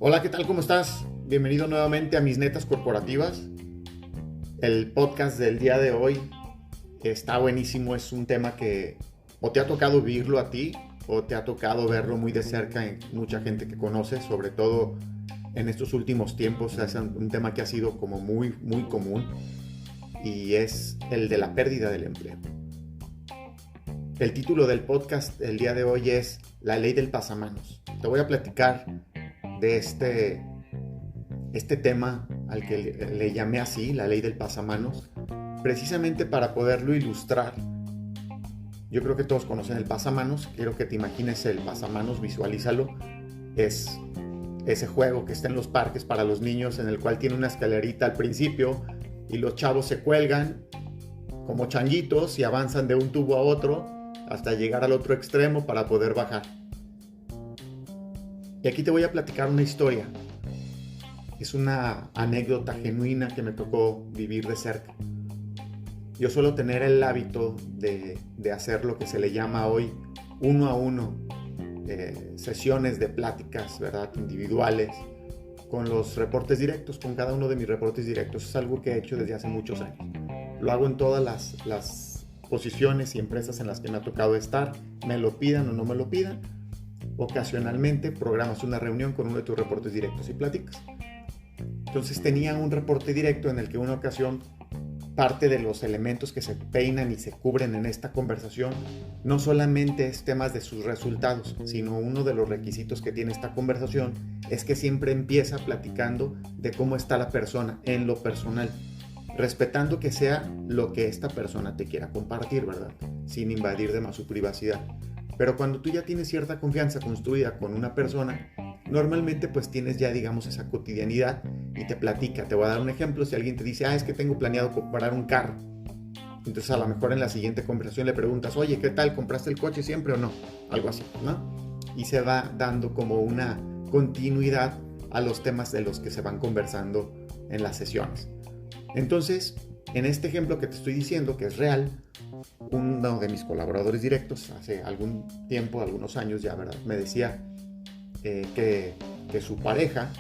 Hola, ¿qué tal? ¿Cómo estás? Bienvenido nuevamente a Mis Netas Corporativas. El podcast del día de hoy está buenísimo. Es un tema que o te ha tocado vivirlo a ti o te ha tocado verlo muy de cerca en mucha gente que conoces, sobre todo en estos últimos tiempos. Es un tema que ha sido como muy común y es el de la pérdida del empleo. El título del podcast el día de hoy es La ley del pasamanos. Te voy a platicar de este tema al que le llamé así, la ley del pasamanos, precisamente para poderlo ilustrar. Yo creo que todos conocen el pasamanos. Quiero que te imagines el pasamanos, visualízalo. Es ese juego que está en los parques para los niños, en el cual tiene una escalerita al principio y los chavos se cuelgan como changuitos y avanzan de un tubo a otro hasta llegar al otro extremo para poder bajar. Y aquí te voy a platicar una historia. Es una anécdota genuina que me tocó vivir de cerca. Yo suelo tener el hábito de hacer lo que se le llama hoy uno a uno, sesiones de pláticas, ¿verdad? Individuales, con los reportes directos, con cada uno de mis reportes directos. Es algo que he hecho desde hace muchos años. Lo hago en todas las posiciones y empresas en las que me ha tocado estar, me lo pidan o no me lo pidan. Ocasionalmente programas una reunión con uno de tus reportes directos y platicas. Entonces tenía un reporte directo en el que una ocasión parte de los elementos que se peinan y se cubren en esta conversación no solamente es temas de sus resultados, sino uno de los requisitos que tiene esta conversación es que siempre empieza platicando de cómo está la persona en lo personal, respetando que sea lo que esta persona te quiera compartir, ¿verdad? Sin invadir de más su privacidad. Pero cuando tú ya tienes cierta confianza construida con una persona, normalmente pues tienes ya digamos esa cotidianidad y te platica. Te voy a dar un ejemplo. Si alguien te dice, es que tengo planeado comprar un carro, entonces a lo mejor en la siguiente conversación le preguntas, oye, ¿qué tal? ¿Compraste el coche siempre o no? Algo así, ¿no? Y se va dando como una continuidad a los temas de los que se van conversando en las sesiones. Entonces, en este ejemplo que te estoy diciendo, que es real, uno de mis colaboradores directos hace algún tiempo, algunos años ya, ¿verdad? Me decía que su pareja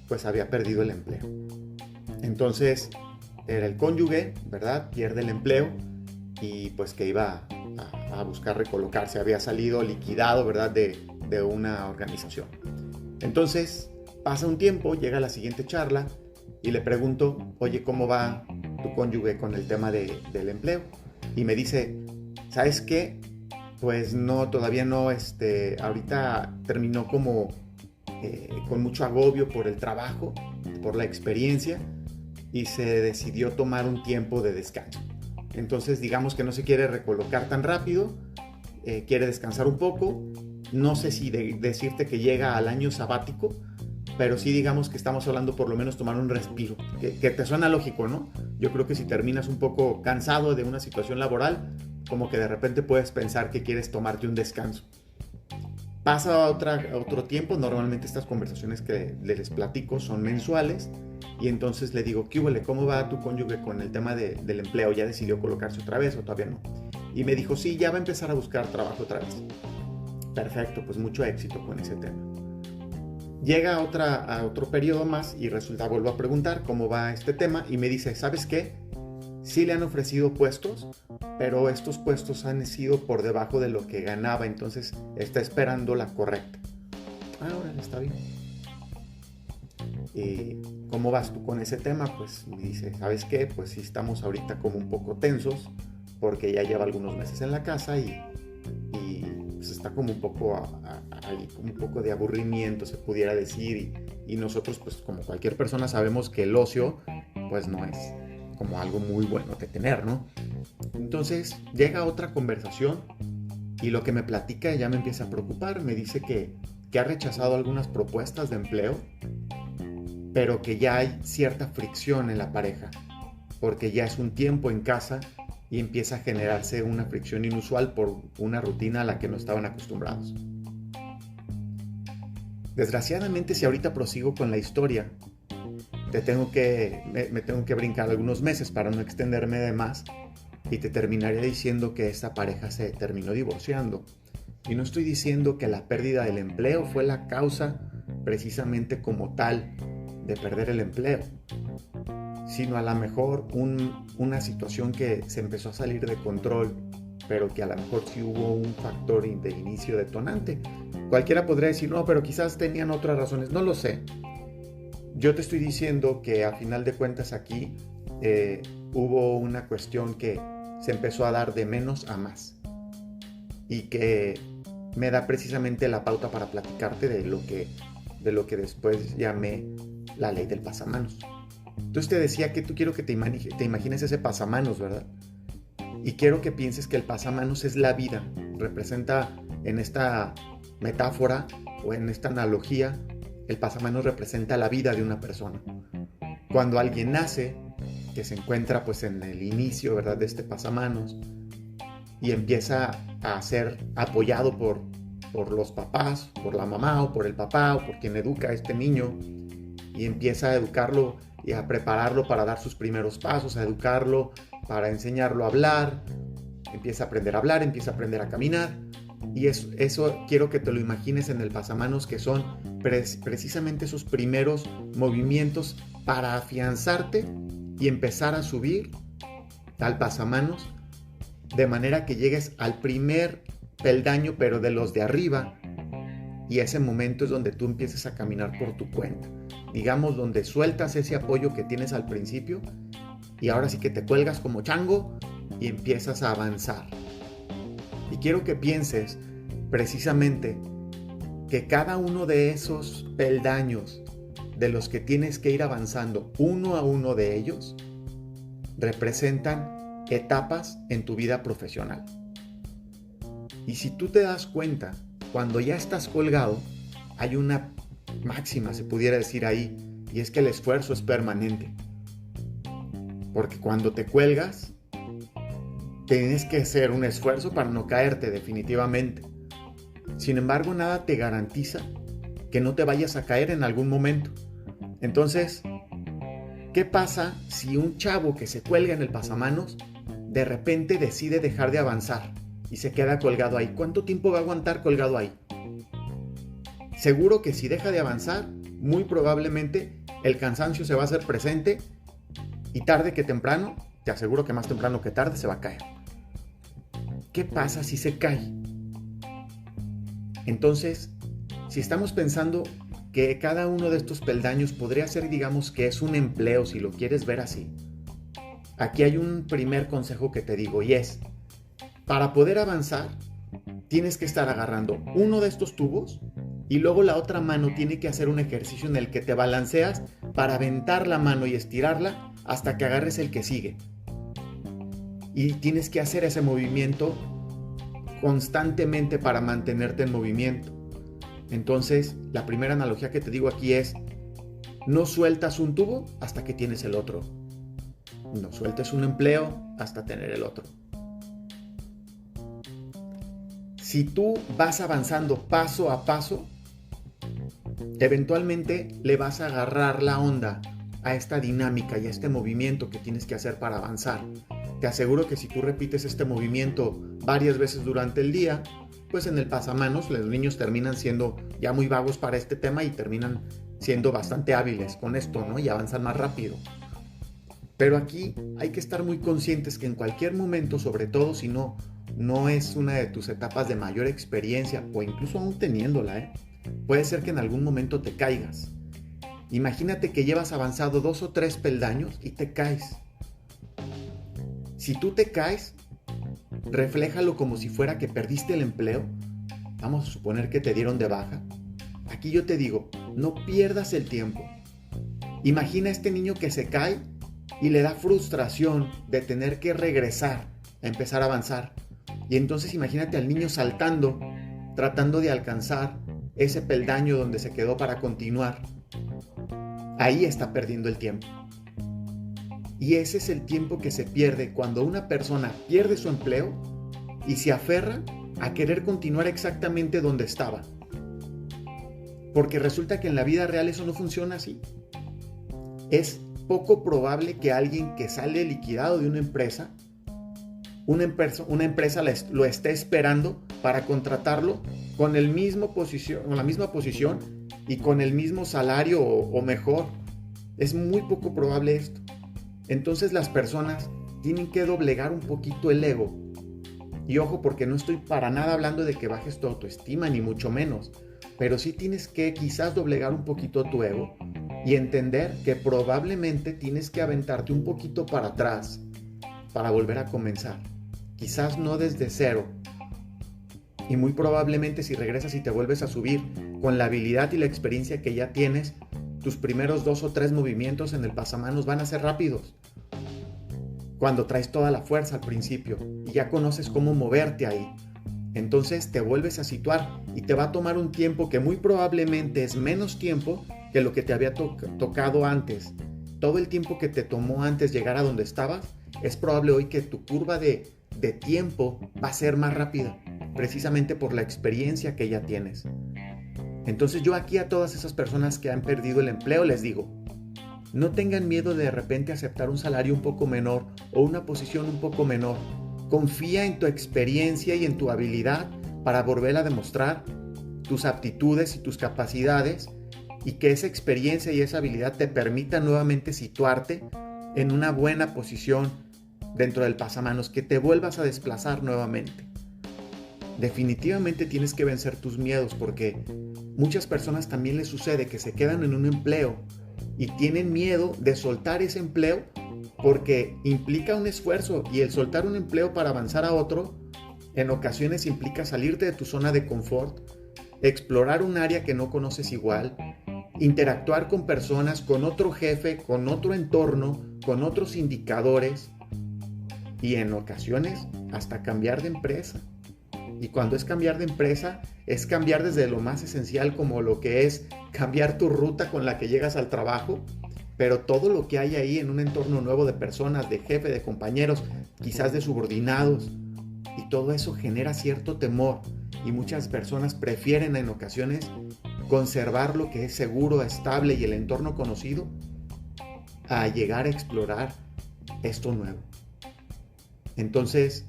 pues había perdido el empleo. Entonces era el cónyuge, ¿verdad? Pierde el empleo y pues que iba a buscar recolocarse, había salido liquidado, ¿verdad? De una organización. Entonces pasa un tiempo, llega la siguiente charla y le pregunto, oye, ¿cómo va tu cónyuge con el tema del empleo? Y me dice, ¿sabes qué? Pues no, todavía no, ahorita terminó como con mucho agobio por el trabajo, por la experiencia, y se decidió tomar un tiempo de descanso. Entonces digamos que no se quiere recolocar tan rápido, quiere descansar un poco. No sé si decirte que llega al año sabático, pero sí digamos que estamos hablando por lo menos tomar un respiro, que te suena lógico, ¿no? Yo creo que si terminas un poco cansado de una situación laboral, como que de repente puedes pensar que quieres tomarte un descanso. Pasa otro tiempo, normalmente estas conversaciones que les platico son mensuales, y entonces le digo, ¿qué huele? ¿Cómo va tu cónyuge con el tema del empleo? ¿Ya decidió colocarse otra vez o todavía no? Y me dijo, sí, ya va a empezar a buscar trabajo otra vez. Perfecto, pues mucho éxito con ese tema. Llega a otro periodo más y vuelvo a preguntar cómo va este tema y me dice, ¿sabes qué? Sí le han ofrecido puestos, pero estos puestos han sido por debajo de lo que ganaba, entonces está esperando la correcta. Ahora está bien. ¿Cómo vas tú con ese tema? Pues me dice, ¿sabes qué? Pues sí estamos ahorita como un poco tensos porque ya lleva algunos meses en la casa y pues está como un poco un poco de aburrimiento, se pudiera decir, y nosotros pues como cualquier persona sabemos que el ocio pues no es como algo muy bueno de tener, ¿no? Entonces llega otra conversación y lo que me platica ya me empieza a preocupar. Me dice que ha rechazado algunas propuestas de empleo, pero que ya hay cierta fricción en la pareja, porque ya es un tiempo en casa y empieza a generarse una fricción inusual por una rutina a la que no estaban acostumbrados. Desgraciadamente, si ahorita prosigo con la historia, me tengo que brincar algunos meses para no extenderme de más, y te terminaría diciendo que esta pareja se terminó divorciando. Y no estoy diciendo que la pérdida del empleo fue la causa precisamente como tal de perder el empleo, sino a lo mejor una situación que se empezó a salir de control, pero que a lo mejor sí hubo un factor de inicio detonante. Cualquiera podría decir, no, pero quizás tenían otras razones, no lo sé. Yo te estoy diciendo que a final de cuentas aquí hubo una cuestión que se empezó a dar de menos a más y que me da precisamente la pauta para platicarte de lo que después llamé la ley del pasamanos. Entonces te decía que quiero que te imagines ese pasamanos, ¿verdad? Y quiero que pienses que el pasamanos es la vida, representa en esta metáfora o en esta analogía, el pasamanos representa la vida de una persona. Cuando alguien nace, que se encuentra pues en el inicio, ¿verdad?, de este pasamanos y empieza a ser apoyado por los papás, por la mamá o por el papá o por quien educa a este niño y empieza a educarlo y a prepararlo para dar sus primeros pasos, a educarlo para enseñarlo a hablar, empieza a aprender a hablar, empieza a aprender a caminar. Y eso quiero que te lo imagines en el pasamanos, que son precisamente esos primeros movimientos para afianzarte y empezar a subir al pasamanos de manera que llegues al primer peldaño, pero de los de arriba, y ese momento es donde tú empieces a caminar por tu cuenta. Digamos, donde sueltas ese apoyo que tienes al principio y ahora sí que te cuelgas como chango y empiezas a avanzar. Y quiero que pienses precisamente que cada uno de esos peldaños de los que tienes que ir avanzando, uno a uno de ellos, representan etapas en tu vida profesional. Y si tú te das cuenta, cuando ya estás colgado, hay una máxima, se pudiera decir ahí, y es que el esfuerzo es permanente. Porque cuando te cuelgas, tienes que hacer un esfuerzo para no caerte definitivamente. Sin embargo, nada te garantiza que no te vayas a caer en algún momento. Entonces, ¿qué pasa si un chavo que se cuelga en el pasamanos de repente decide dejar de avanzar y se queda colgado ahí? ¿Cuánto tiempo va a aguantar colgado ahí? Seguro que si deja de avanzar, muy probablemente el cansancio se va a hacer presente y tarde que temprano, te aseguro que más temprano que tarde, se va a caer. ¿Qué pasa si se cae? Entonces, si estamos pensando que cada uno de estos peldaños podría ser, digamos, que es un empleo, si lo quieres ver así, aquí hay un primer consejo que te digo, y es, para poder avanzar, tienes que estar agarrando uno de estos tubos y luego la otra mano tiene que hacer un ejercicio en el que te balanceas para aventar la mano y estirarla hasta que agarres el que sigue. Y tienes que hacer ese movimiento constantemente para mantenerte en movimiento. Entonces, la primera analogía que te digo aquí es, no sueltas un tubo hasta que tienes el otro. No sueltes un empleo hasta tener el otro. Si tú vas avanzando paso a paso, eventualmente le vas a agarrar la onda a esta dinámica y a este movimiento que tienes que hacer para avanzar. Te aseguro que si tú repites este movimiento varias veces durante el día, pues en el pasamanos los niños terminan siendo ya muy vagos para este tema y terminan siendo bastante hábiles con esto, ¿no? Y avanzan más rápido. Pero aquí hay que estar muy conscientes que en cualquier momento, sobre todo si no es una de tus etapas de mayor experiencia o incluso aún teniéndola, puede ser que en algún momento te caigas. Imagínate que llevas avanzado 2 o 3 peldaños y te caes. Si tú te caes, refléjalo como si fuera que perdiste el empleo. Vamos a suponer que te dieron de baja. Aquí yo te digo, no pierdas el tiempo. Imagina a este niño que se cae y le da frustración de tener que regresar a empezar a avanzar. Y entonces imagínate al niño saltando, tratando de alcanzar ese peldaño donde se quedó para continuar. Ahí está perdiendo el tiempo. Y ese es el tiempo que se pierde cuando una persona pierde su empleo y se aferra a querer continuar exactamente donde estaba. Porque resulta que en la vida real eso no funciona así. Es poco probable que alguien que sale liquidado de una empresa lo esté esperando para contratarlo con el mismo posición, con la misma posición y con el mismo salario o mejor. Es muy poco probable esto. Entonces las personas tienen que doblegar un poquito el ego. Y ojo, porque no estoy para nada hablando de que bajes tu autoestima, ni mucho menos. Pero sí tienes que quizás doblegar un poquito tu ego y entender que probablemente tienes que aventarte un poquito para atrás para volver a comenzar. Quizás no desde cero. Y muy probablemente si regresas y te vuelves a subir con la habilidad y la experiencia que ya tienes, tus primeros 2 o 3 movimientos en el pasamanos van a ser rápidos. Cuando traes toda la fuerza al principio y ya conoces cómo moverte ahí. Entonces te vuelves a situar y te va a tomar un tiempo que muy probablemente es menos tiempo que lo que te había tocado antes. Todo el tiempo que te tomó antes llegar a donde estabas, es probable hoy que tu curva de tiempo va a ser más rápida, precisamente por la experiencia que ya tienes. Entonces yo aquí a todas esas personas que han perdido el empleo les digo, no tengan miedo de repente aceptar un salario un poco menor o una posición un poco menor. Confía en tu experiencia y en tu habilidad para volver a demostrar tus aptitudes y tus capacidades y que esa experiencia y esa habilidad te permita nuevamente situarte en una buena posición dentro del pasamanos, que te vuelvas a desplazar nuevamente. Definitivamente tienes que vencer tus miedos porque muchas personas también les sucede que se quedan en un empleo y tienen miedo de soltar ese empleo porque implica un esfuerzo y el soltar un empleo para avanzar a otro en ocasiones implica salirte de tu zona de confort, explorar un área que no conoces igual, interactuar con personas, con otro jefe, con otro entorno, con otros indicadores y en ocasiones hasta cambiar de empresa. Y cuando es cambiar de empresa, es cambiar desde lo más esencial como lo que es cambiar tu ruta con la que llegas al trabajo, pero todo lo que hay ahí en un entorno nuevo de personas, de jefe, de compañeros, quizás de subordinados, y todo eso genera cierto temor y muchas personas prefieren en ocasiones conservar lo que es seguro, estable y el entorno conocido a llegar a explorar esto nuevo. Entonces,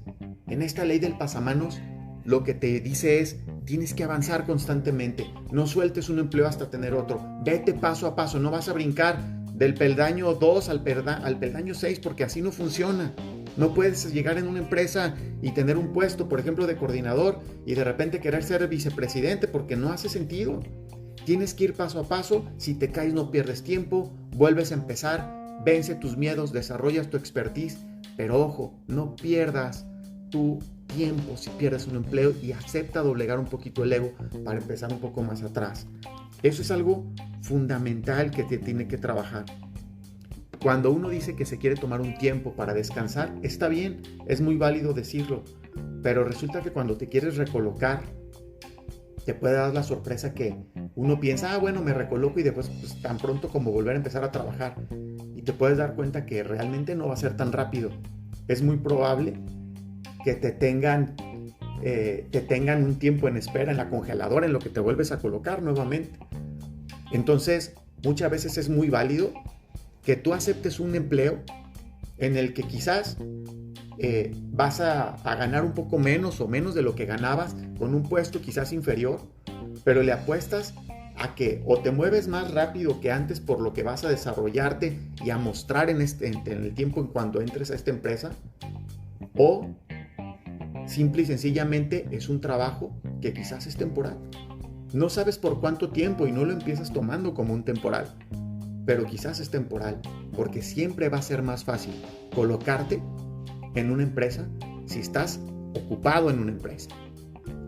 en esta ley del pasamanos, lo que te dice es, tienes que avanzar constantemente, no sueltes un empleo hasta tener otro, vete paso a paso, no vas a brincar del peldaño 2 al peldaño 6 porque así no funciona. No puedes llegar en una empresa y tener un puesto, por ejemplo, de coordinador y de repente querer ser vicepresidente porque no hace sentido. Tienes que ir paso a paso, si te caes no pierdes tiempo, vuelves a empezar, vence tus miedos, desarrollas tu expertise, pero ojo, no pierdas tu tiempo si pierdes un empleo y acepta doblegar un poquito el ego para empezar un poco más atrás. Eso es algo fundamental que te tiene que trabajar. Cuando uno dice que se quiere tomar un tiempo para descansar, está bien, es muy válido decirlo, pero resulta que cuando te quieres recolocar, te puede dar la sorpresa que uno piensa, bueno, me recoloco y después pues, tan pronto como volver a empezar a trabajar. Y te puedes dar cuenta que realmente no va a ser tan rápido. Es muy probable que te tengan un tiempo en espera en la congeladora en lo que te vuelves a colocar nuevamente. Entonces, muchas veces es muy válido que tú aceptes un empleo en el que quizás vas a ganar un poco menos o menos de lo que ganabas con un puesto quizás inferior, pero le apuestas a que o te mueves más rápido que antes por lo que vas a desarrollarte y a mostrar en el tiempo en cuando entres a esta empresa, o simple y sencillamente es un trabajo que quizás es temporal. No sabes por cuánto tiempo y no lo empiezas tomando como un temporal, pero quizás es temporal, porque siempre va a ser más fácil colocarte en una empresa si estás ocupado en una empresa.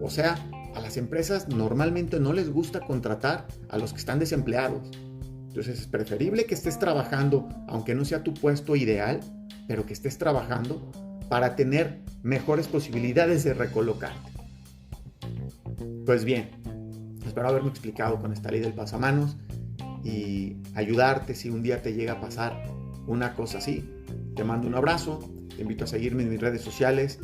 O sea, a las empresas normalmente no les gusta contratar a los que están desempleados. Entonces es preferible que estés trabajando, aunque no sea tu puesto ideal, pero que estés trabajando para tener mejores posibilidades de recolocarte. Pues bien, espero haberme explicado con esta ley del pasamanos y ayudarte si un día te llega a pasar una cosa así. Te mando un abrazo, te invito a seguirme en mis redes sociales.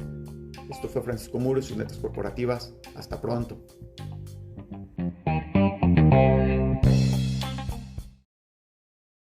Esto fue Francisco Muro y sus metas corporativas. Hasta pronto.